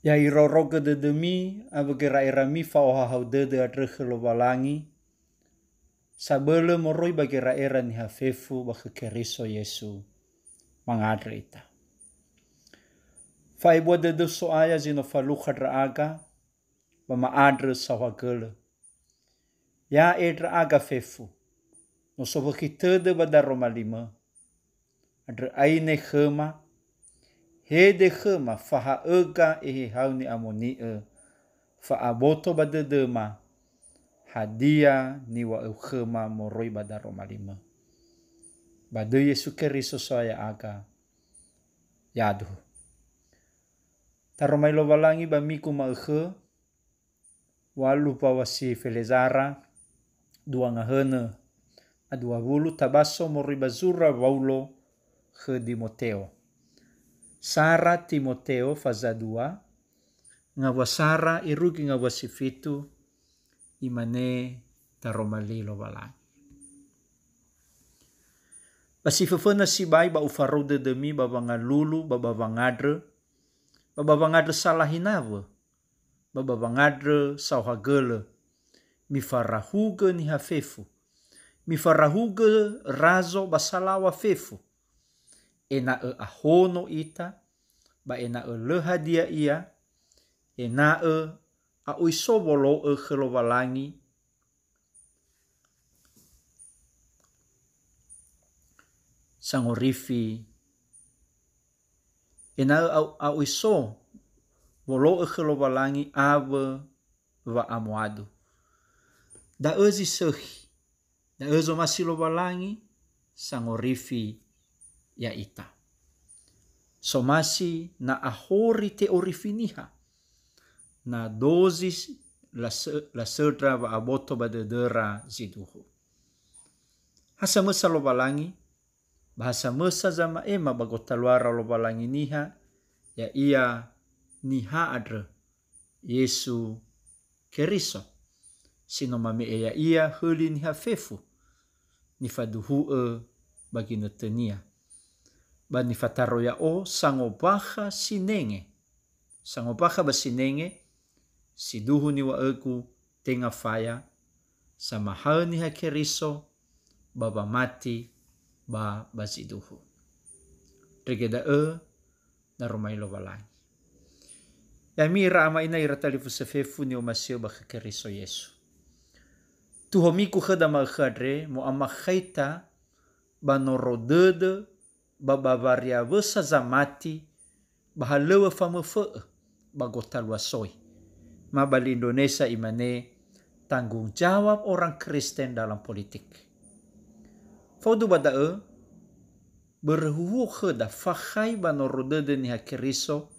Ya iroroga de demi abagera irami fa oha haude de adrekhe lo balangi. Sabele moroi bagera era ni hafefu bakekeriso Yesu mangadre ita. Fa ibo de so aya zino falucha draaga ba maadre sawagele. Ya edra aga fefu. No sobo kitede badaro malima. Adre aine khema. Hede khema faha ega ehe hauni amoni fa aboto badedema. Hadia ni wa khema moroi badaro malima. Badu Yesu Keriso soya aga. Yadu. Taromai lo walangi ba miku maukhe. Walu pa wasi felezara. Dua ngahene. Adua wulu tabaso moroi bazura waulo he Timoteo. Sara Timoteo faza 2. Ngawa Sara irugi ngawa sifitu. Imane taromali lo walangi. Pasifefena si bai ba ufarode demi ba bangalulu ba bangadre. Ba bangadre salahinawe. Ba bangadre sauhagele. Mi farahuge ni hafefu. Mi farahuge razo basalawa fefu. Ena ahono ita. Ba ena lehadia ia. Ena uisobolo gelowalangi. Sangorifi. Ena uiso wolo gelowalangi awe wa amoadu. Da ezi sehi. Da ezo masilo walangi sangorifi ya ita. Somasi na ahori te orifiniha. Na dosis la sedra wa aboto badedera ziduhu. Hasa mesa lo walangi. Bahasa mesa zama ema bagotaluara lo walangi niha. Ya ia niha adre. Yesu Keriso. Sino mame ya ia huli niha fefu. Nifaduhu bagi netenia. Ba nifataro ya sangobaha sinenge. Sangobaha ba sinenge. Siduhu ni wa egu tenga faya. Sama hal niha Keriso. Baba mati ba baziduhu. Regeda na romailo walangi. Ya mira ama ina iratalifu sefefu ni umasio ba Keriso Yesu. Tuhomiku khada makhadre mo amakhaita banorodede babavaria wesa zamati bahalewa famefe bagotalwa soy. Mabali Indonesia imane tanggung jawab orang Kristen dalam politik. Faudu badae berhuhu khada fakhai banorodede ni Keriso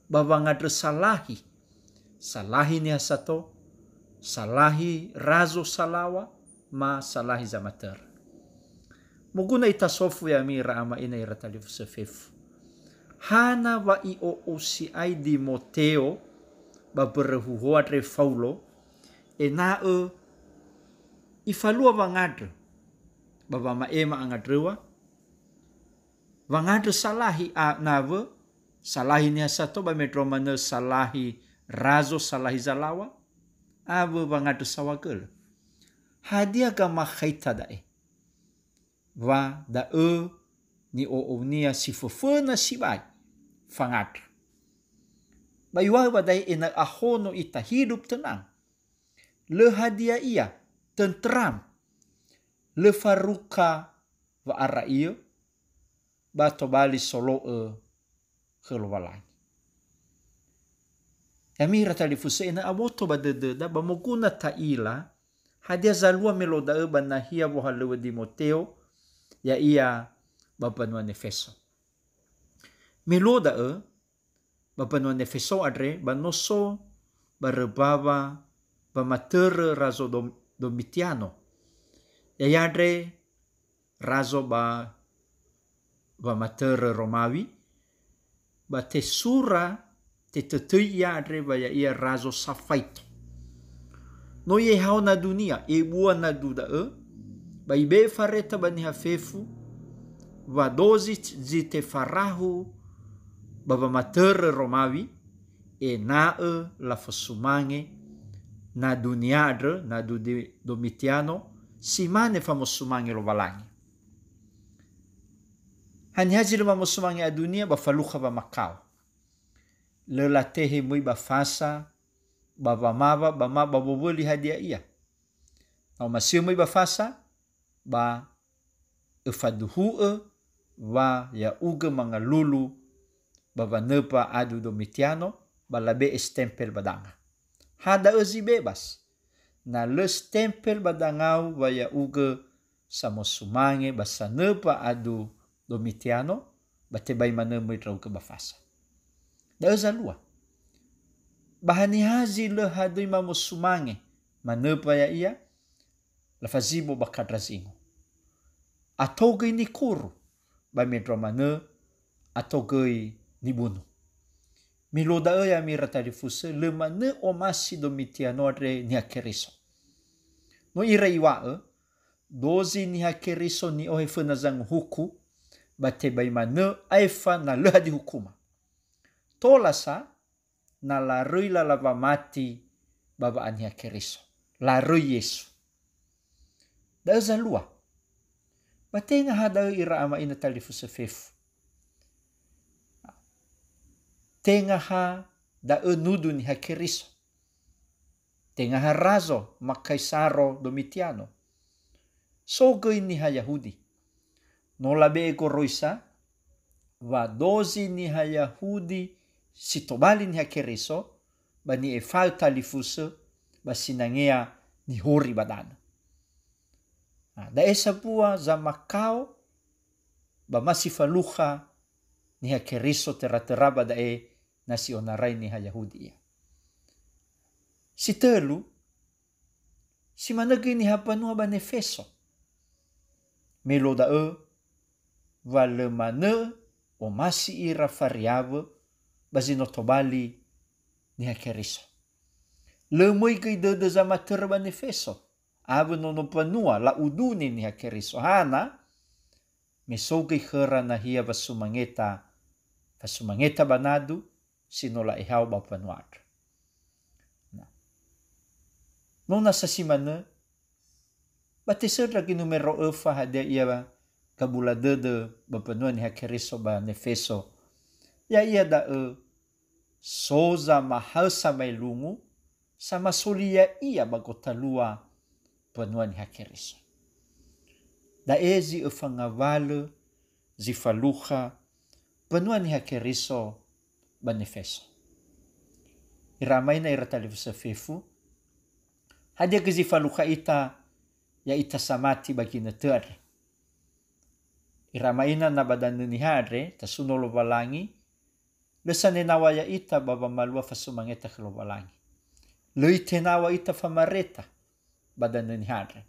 babangadre salahi. Salahi ni hasato. Salahi razo salawa ma salahi zamater. Muguna itasofu ya mira ama ina iratalifu sefefu. Hana wa si ai Timoteo ba berehuhoa re Paulo ifalua wangadre baba maema angadrewa wangadre salahi nawe salahi ni hasato ba metromane salahi razo salahi zalawa. Awe wangadre sawagel. Hadia ga makhaita dae. Wa dae ni nia sifefena sibai. Fangadre. Bayuwa badai ina ahono ita hidup tenang. Le hadia ia tentram. Le faruka wa ara iyo. Bato bali solo kelualangi. Yamira talifuse ina aboto badededa bamoguna taila hadia zalua meloda banahia bohalewe Timoteo ya ia bapanua Efeso. Meloda bapanua Efeso adre banoso barebaba bamatere razo Domitiano. Ya yadre razo bamatere Romawi batesura te tetuia adre baya ia razo safaito. No ye hao na dunia e bua na duda ba ibe fareta bani hafefu va dozi zite farahu baba mater Romawi e nae la fasumange na duniadre na du Domitiano si mane famosumange lo valangi. Hanyaji lo famosumange a dunia ba faluha ba Macau. Le la tehe mui ba fasa ba mava ba ma ba boboli hadia ia. Au masio mui ba fasa ba efaduhue wa ya uge mangalulu ba vanepa adu Domitiano ba labe stempel badanga. Hada ezi bebas na le stempel badangau wa ya uge samosumange ba sanepa adu Domitiano ba tebai manemu itra uge ba fasa. Da eza lua. Bahani hazi le hadui mamosumange manepa ya ia la fazibo ba kadrazingo. Atogei ni kuru ba medro mane atogei ni bunu. Miloda ya mira tarifuse le mane o masi Domitiano adre ni hakeriso. No ira iwa dozi ni hakeriso ni ohe fenazang huku ba tebai mane aifa na le hadi hukuma. Tolasa na larui la lava mati baba ani hakeriso. Larui Yesu. Da eza lua. Batenga hada ira ama ina talifuse fefu. Tenga ha da nudu ni hakeriso. Tenga ha razo makaisaro Domitiano. Sogo ini ha Yahudi. No labe ego roisa. Va dozi ni ha Yahudi sitobali ni hakeriso. Ba ni efal talifuse. Ba sinangea ni hori badana. Da esa pua za Macau. Ba masifaluha ni hakeriso terateraba da nasi onarai ni ha Yahudi. Si telu, si managi ni hapanua ba Efeso. Melo da va le mane o masi ira fariave ba zinotobali ni hakeriso. Le moi gai de za mater ba Efeso. Ave no panua la uduni ni hakeriso. Hana, mesogai hera na hia vasumangeta banadu, sinola ihau ba panuadra. Nona sa simana, bateser lagi numero efa hadia ia kabula dede ba panua ni hakeriso ba Efeso. Ya ia da soza mahal samai lungu, sama solia ia bagotalua panua ni hakeriso. Da ezi fangavale zifaluha panua ni hakeriso ba Efeso. Iramai na ira talifuse fefu. Hadia ke zifaluha ita ya ita samati bagi netere. Iramai na badanu ni hadre tasunolo valangi. Lesane nawa ya ita baba malua fasumangeta kelo valangi. Le itenawa ita famareta badanu ni hadre.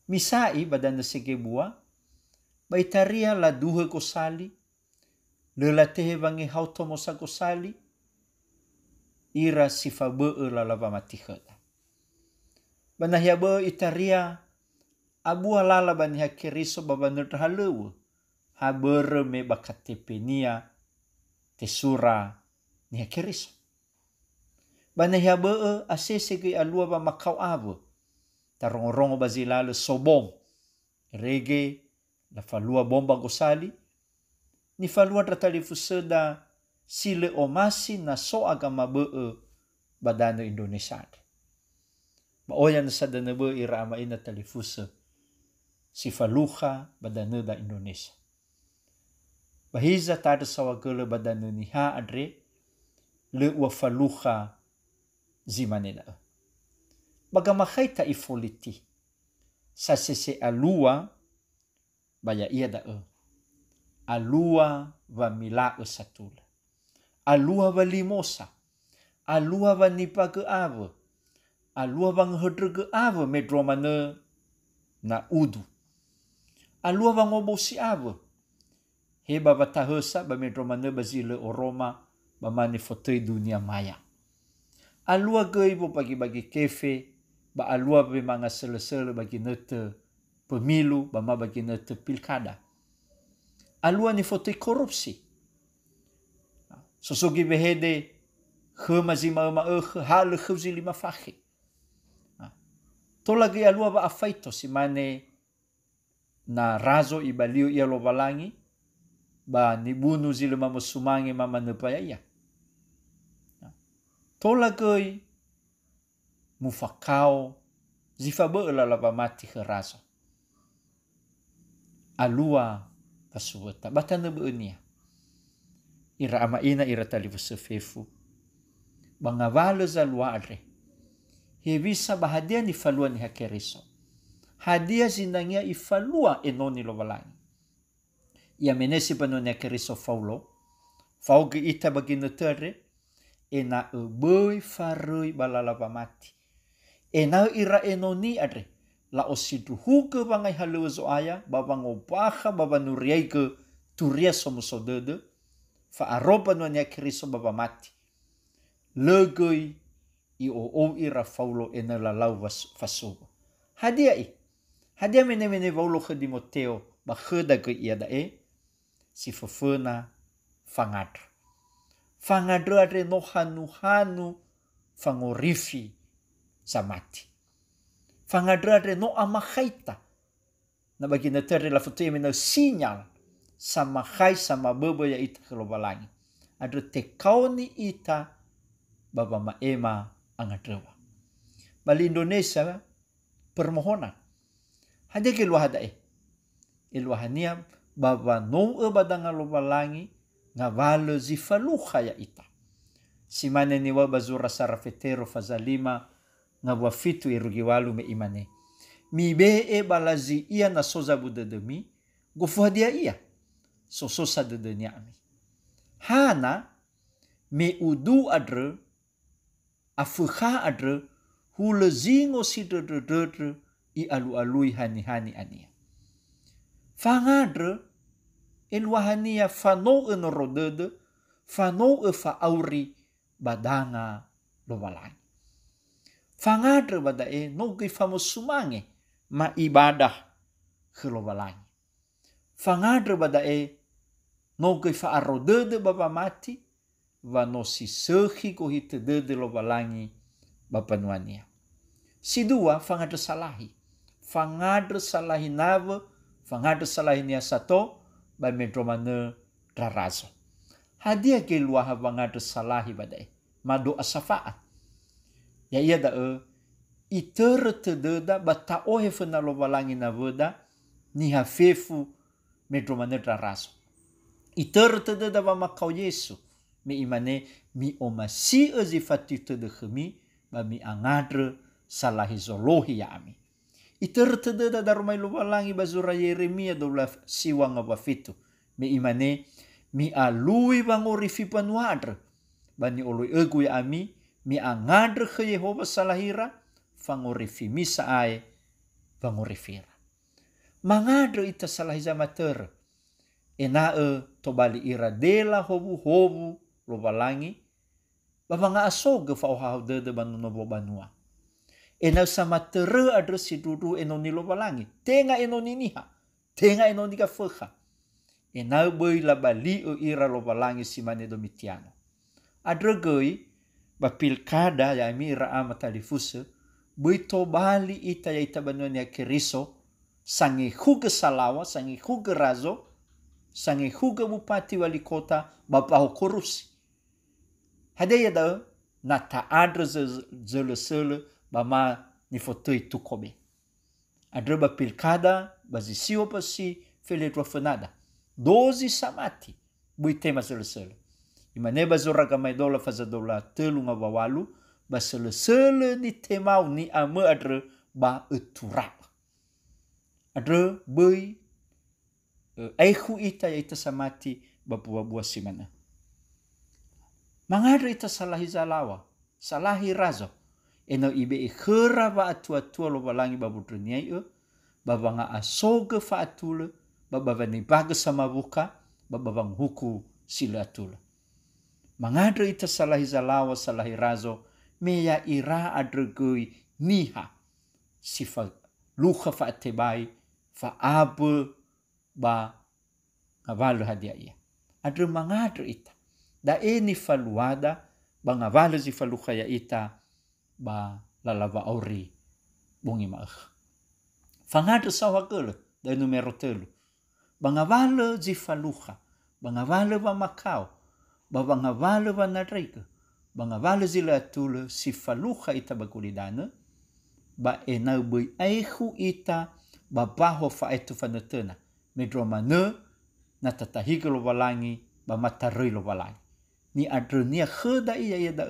Misai badanu segebua baitaria la duhe gosali le la tehe vangi hautomosa gosali ira sifabe la lava matiheta. Banahia be itaria abua lala bani hakeriso baba nerhalewe habere me bakatepenia tesura ni hakeriso. Banahia be asese ke alua ba Macau ave tarongo bazilale sobom rege la falua bomba gosali ni falua tratalifuseda sile omasi na so agama be badano Indonesia. Ba oyan sa danebe ira ama ina talifusa si faluha badano da Indonesia. Bahiza tada sawagele badano ni ha adre le ua faluha zimanena. Bagamakaita ifoliti sa sese alua baya ia da alua va mila satula. Alua va limosa. Alua va nipa ke ave. Alua va ngehedre ke ave medro mane na udu. Alua va ngobosi ave. Heba va tahesa ba medro mane bazile oroma ba mane fotei dunia maya. Alua geibo bagi-bagi kefe ba alua be manga sele-sele bagi nete pemilu ba ma bagi nete pilkada. Alua ni fotei korupsi. Sosogi behede He mazima hale khuzili mafahi. Tola ge alua ba afaito si mane na razo ibaliu ia lo valangi ba nibunu zile mamusumangi mama nepaya. Tola goi mufakao zifabe lava mati he razo. Alua pasuweta batana beunia. Ira ama ina ira talivu sefefu. Bangavalo za luare. Hevisa bahadia ni falua ni hakeriso. Hadia zinangia ifalua enoni lo valangi. Ia menesi panoni hakeriso faulo. Fauge ita bagina tere. Ena eboi farui balalava mati. Ena ira enoni adre. La osiduhu ke bangai halua zo aya. Babang obaha babanuriai ke turia somuso dede. Fa aroba no nya kristo baba mati. Legoi i o ira faulo ena la lau fasoba. Hadia mene vaulo ke Dimoteo ba kheda ke ia da si fafena fangadra. Fangadra adre no hanu fangorifi samati. Fangadra adre no amahaita. Na bagina tere la foto mena sinyal sama khai sama bebo ya ita kelobalangi. Adre tekaoni ita baba maema angadrewa. Bali Indonesia permohonan. Hadia ke luahada Iluahania baba no badanga lobalangi ngavalo zifaluha ya ita. Simane ni wa bazura sarafetero fazalima ngawafitu irugiwalu me imane. Mi be balazi ia na soza budedemi gofuhadia ia. Sososa dedenya ami. Hana me udu adre afuha adre hule zingo si dedre i alu-alui hani-hani ania. Fangadre elwahania fano enorodede fano fa auri badanga lobalangi. Fangadre badae no gei famosumange ma ibadah ke lobalangi. Fangadre badae no gei fa arodede baba mati va no si sehi ko hite dede lobalangi bapa nuania. Si dua fangadre salahi. Fangadre salahi nave, fangadre salahi nia sato ba medromane rarazo. Hadia ke luaha fangadre salahi badae mado asafaat. Ya ia da itere te deda bata ohe fena lobalangi na veda ni hafefu medromane rarazo. Itere te deda ba makau Yesu me imane mi omasi ezifati te de khemi ba mi angadre salahi zolohi ya ami. Itere te deda darumai lobalangi bazura Yeremia dola siwa ngawafitu me imane mi alui bangorifi panuadre bani oloi egu ya ami mi angadre ke Yehova salahira fangorifi misa ae bangorifira. Mangadre ita salahiza mater enae tobali ira dela hobu lobalangi babanga asoge fa oha dede banonobo banua. Enau sama tere adre si dudu enoni lobalangi. Tenga enoni niha. Tenga enoni ka fekha. Enau boi la bali ira lobalangi si mane domitiano. Adre goi ba pilkada ya mi ira ama talifuse boi to bali ita ya ita banoni ya keriso sangi huge salawa, sangi huge razo, sangi huge bupati wali kota bapaho korusi. Hadia da na ta adre zele bama ni fotoi tukobe. Adre ba pilkada bazisiwa pasi feledwa fenada. 12 samati bui tema sele. Imane bazora gamai dola fazadola telu ngawawalu ba sele ni temau ni ame adre ba eturak. Adre bui aihu ita ya ita samati ba buah simana. Mangadre ita salahi zalawa, salahi razo. Eno ibe khera ba atua lobalangi babudrenia babanga asoge fa atule babavani baga sama buka babang huku sila atule. Mangadre ita salahi zalawa salahi razo meya ira adregui niha sifa luha fa atebai fa abe ba ngavalu hadia ia. Adre mangadre ita da eni faluada bangavala zifaluha ya ita ba lalava auri bungi maah. Fangadra sawagala da numero 3. Bangavala zifaluha, bangavala ba makau, ba bangavala ba nadrika, bangavala zila atula sifaluha ita bakulidana, ba enau bui aihu ita ba baho fa etu fanatena, medro mana na tatahiga lo walangi ba matarui lo walangi. Ni adrenia kheda iya da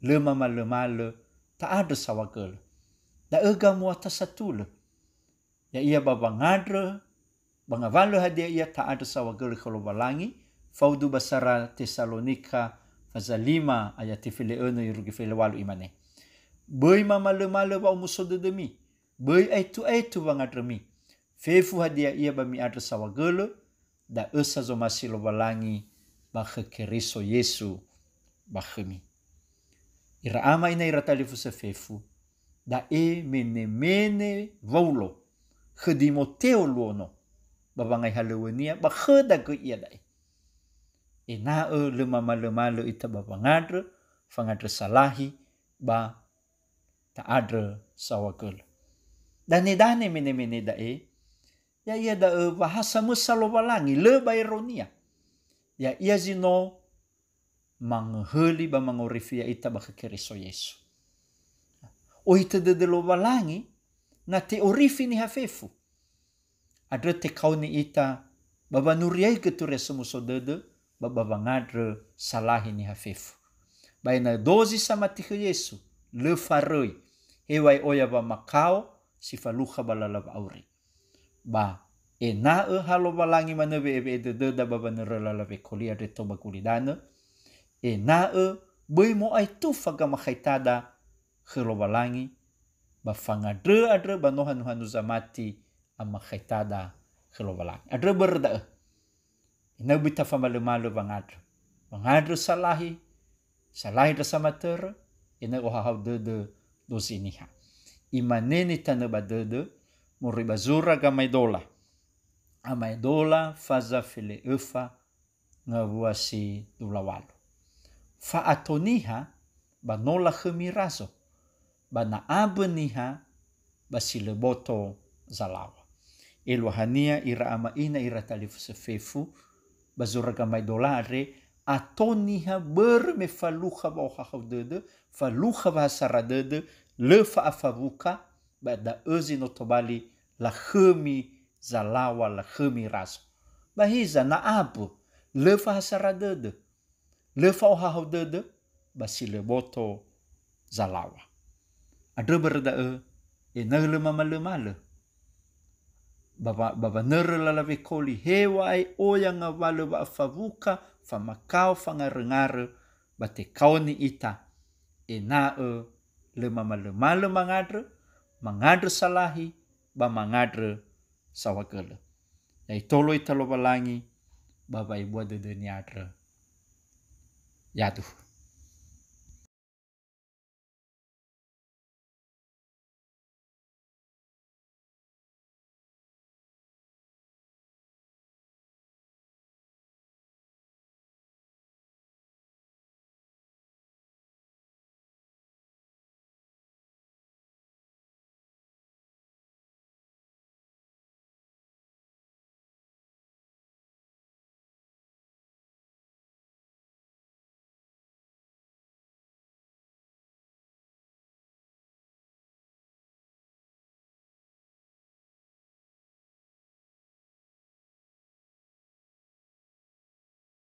lema malemale ta ada sawagala. Da gamu atas satula. Ya ia babangadra, bangavalo hadia ia ta ada sawagala kalau walangi, faudu basara Tesalonika faza 5 ayat tifile ena yurugi file walu imane. Boi malemale ba umusodo demi, boi aitu bangadrami. Fefu hadia ia ba mi ada sawagala, da esa zo masilo walangi ba kekeriso Yesu ba khemi. Ira ama ina ira talifu sa fefu, da mene vaulo, khedimoteo luono, babangai halawania, ba kheda ke ia dae. Na lemama ita babangadra, fangadra salahi, ba taadra sawagala. Dane mene dae, ya ia da bahasa musalo walangi, leba ironia. Ya ia zino mangheli ba mangorifia ita ba kekeriso Yesu. O ita dedelo walangi na te orifi ni hafefu. Adre te kauni ita babanuriai keture semuso dede babangadre salahi ni hafefu. Baina dozi sama tihe Yesu le faroi hewai oya ba makao sifaluha balalab auri. Ba halo walangi manebe ebe deda babanerelalabe kolia de toba kulidana. Bui mo ai tu faga makaitada khelo walangi ba fangadre adre banohan zamati amakaitada khelo walangi. Adre berda ina bita famale bangadre salahi da samater ina ohahau dede dosiniha. Imaneni taneba dede moribazura gamaidola. Amaidola faza file efa ngabuasi dulawalu. Fa atoniha banola khemirazo bana abeniha basileboto zalawa. Elohania ira ama ina ira talifu sefefu bazuraga maidolare atoniha berme faluha ba haudede faluha ba saradede le fa afavuka bada ezi notobali la khemi zalawa la khemi razo. Bahiza na abu le fa saradede le fa haudede basileboto zalawa. Adre berda enele malemale. Baba nere lalawe koli hewa ai oya ngawale ba afavuka fa makau fa ngare ba te kauni ita le malemale mangadre salahi ba mangadre sawagala. Ya itolo italo balangi baba ibu de niadre. Yaduh.